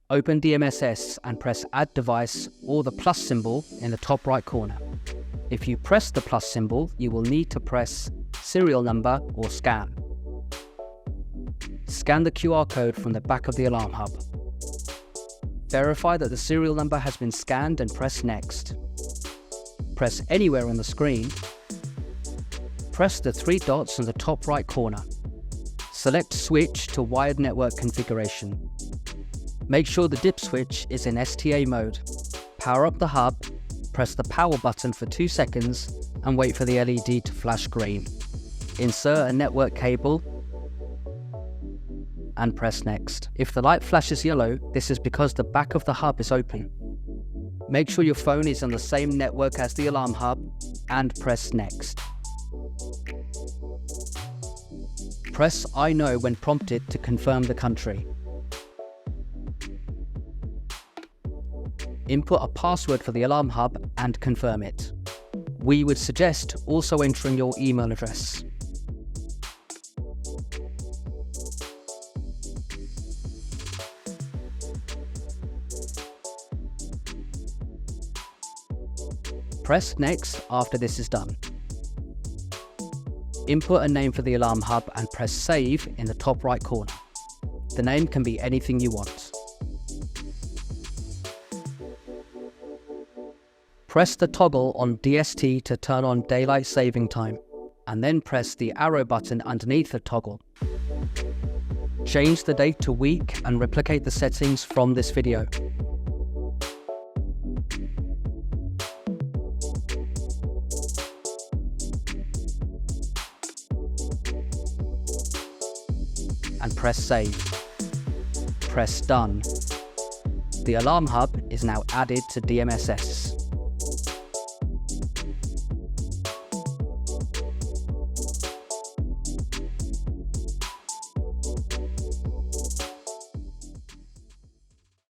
Open DMSS and press Add Device or the plus symbol in the top right corner. If you press the plus symbol, you will need to press Serial Number or Scan. Scan the QR code from the back of the alarm hub. Verify that the serial number has been scanned and press Next. Press anywhere on the screen. Press the 3 dots in the top right corner. Select Switch to wired network configuration. Make sure the dip switch is in STA mode. Power up the hub, press the power button for 2 seconds and wait for the LED to flash green. Insert a network cable and press Next. If the light flashes yellow, this is because the back of the hub is open. Make sure your phone is on the same network as the alarm hub and press Next. Press I know when prompted to confirm the country. Input a password for the alarm hub and confirm it. We would suggest also entering your email address. Press Next after this is done. Input a name for the alarm hub and press Save in the top right corner. The name can be anything you want. Press the toggle on DST to turn on daylight saving time, and then press the arrow button underneath the toggle. Change the date to week and replicate the settings from this video. And press Save. Press Done. The alarm hub is now added to DMSS.